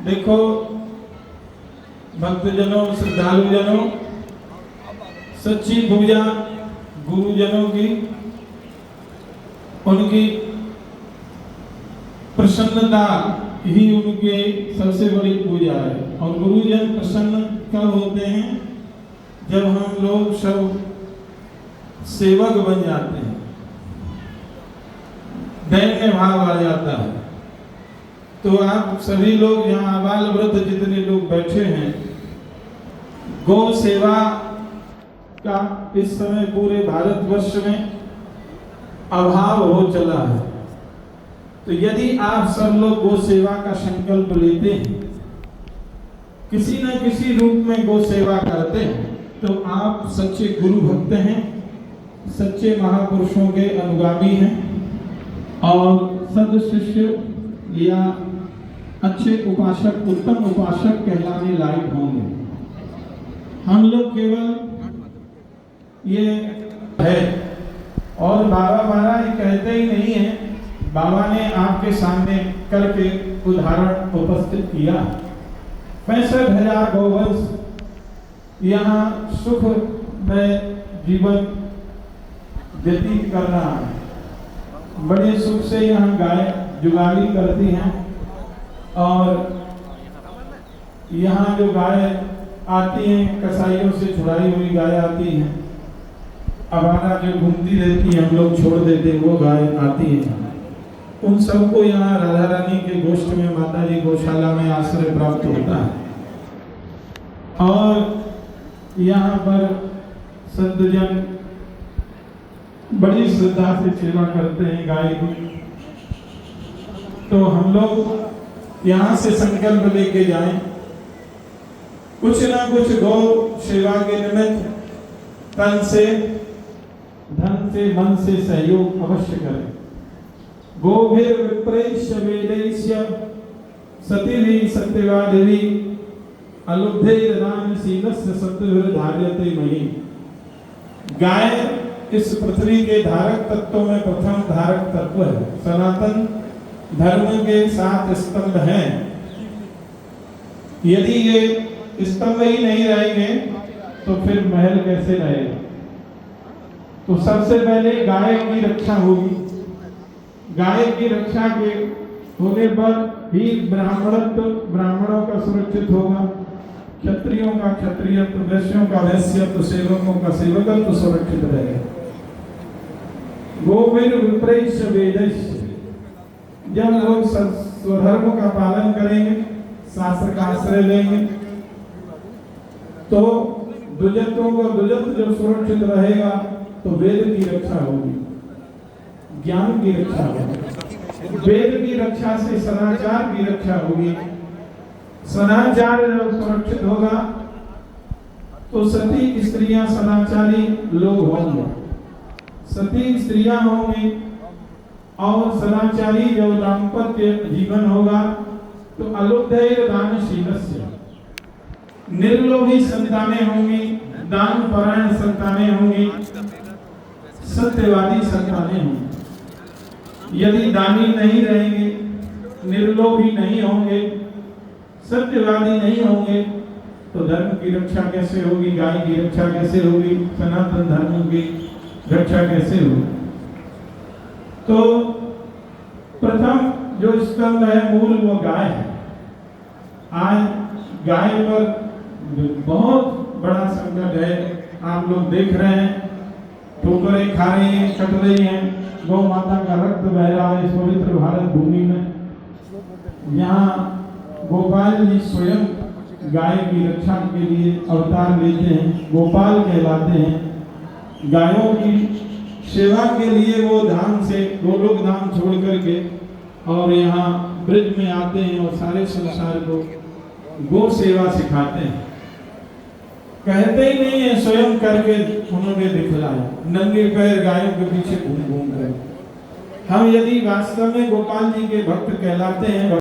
देखो भक्तजनों, श्रद्धालुजनों, सच्ची पूजा गुरुजनों की, उनकी प्रसन्नता ही उनकी सबसे बड़ी पूजा है। और गुरुजन प्रसन्न कब होते हैं? जब हम लोग सब सेवक बन जाते हैं, दैन्य भाव आ जाता है। तो आप सभी लोग यहाँ आबाल वृद्ध जितने लोग बैठे हैं, गौ सेवा का इस समय पूरे भारतवर्ष में अभाव हो चला है। तो यदि आप सब लोग गौ सेवा का संकल्प लेते हैं, किसी न किसी रूप में गौ सेवा करते हैं, तो आप सच्चे गुरु भक्त हैं, सच्चे महापुरुषों के अनुगामी हैं और सद शिष्य या अच्छे उपासक, उत्तम उपासक कहलाने लायक होंगे। हम लोग केवल ये है, और बाबा महाराज कहते ही नहीं है, बाबा ने आपके सामने करके उदाहरण उपस्थित किया। 65,000 गौवंश यहाँ सुख में जीवन व्यतीत कर रहा है। बड़े सुख से यहाँ गाय जुगाली करती हैं, और यहाँ जो गाय आती हैं, कसाईयों से छुड़ाई हुई गाय आती हैं, आवारा जो घूमती रहती है, हम लोग छोड़ देते हैं, वो गाय आती है। उन सबको यहाँ राधा रानी के गोष्ठ में, माता जी गौशाला में आश्रय प्राप्त होता है। और यहाँ पर संतजन बड़ी श्रद्धा से सेवा करते हैं गाय की। तो हम लोग यहाँ से संकल्प लेके जाएं, कुछ ना कुछ गौ सेवा के निमित्त तन से, धन से, मन से सहयोग अवश्य करें। गोभिर विप्रैश्य वेदैश्य सतिभिः सत्यवादिभिः अलुब्धैर्दानशीलस्य सत्यभिर्धार्यते मयि। गाय इस पृथ्वी के धारक तत्वों में प्रथम धारक तत्व है। सनातन धर्म के 7 स्तंभ हैं। यदि ये स्तंभ ही नहीं रहेंगे तो फिर महल कैसे रहेगा? तो सबसे पहले गाय की रक्षा होगी। गाय की रक्षा के होने पर ही ब्राह्मणों का सुरक्षित होगा, क्षत्रियों का क्षत्रियत्व, वैश्यों का वैश्यत्व, सेवकों का सेवकत्व सुरक्षित रहेगा। गोविर विप्रैश्य वेदैश्य, जब लोग स्वधर्म का पालन करेंगे, शास्त्र का आश्रय लेंगे, तो द्विजत्वों का द्विजत्व जब सुरक्षित रहेगा तो वेद की रक्षा होगी, ज्ञान की रक्षा होगी। वेद की रक्षा से सदाचार की रक्षा होगी। सदाचार जब सुरक्षित होगा तो सती स्त्रियां सदाचारी लोग होंगे, सती स्त्रियां होंगी, और सदाचारी जब दाम्पत्य जीवन होगा तो अलुब्धैर्दानशीलस्य, निर्लोभी संतानें होंगी, दान परायण संतानें होंगी, सत्यवादी संतानें होंगी। यदि दानी नहीं रहेंगे, निर्लोभी नहीं होंगे, सत्यवादी नहीं होंगे, तो धर्म की रक्षा कैसे होगी? गाय की रक्षा कैसे होगी? सनातन धर्म की रक्षा कैसे होगी? तो प्रथम जो स्तंभ है मूल, वो गाय है। आज गाय पर बहुत बड़ा संकट है। आप लोग देख रहे हैं, ठोकरें खा रही हैं, कट रही हैं, गौ माता का रक्त बह रहा है इस पवित्र भारत भूमि में। यहाँ गोपाल जी स्वयं गाय की रक्षा के लिए अवतार लेते हैं, गोपाल कहलाते हैं। गायों की सेवा के लिए वो धाम से, गोलोक धाम छोड़ करके और यहाँ ब्रज में आते हैं और सारे संसार को गौ सेवा सिखाते हैं। कहते ही नहीं है, स्वयं करके उन्होंने दिखलाया, नंगे पैर गायों के पीछे घूम घूम कर। हम यदि वास्तव में गोपाल जी के भक्त कहलाते हैं,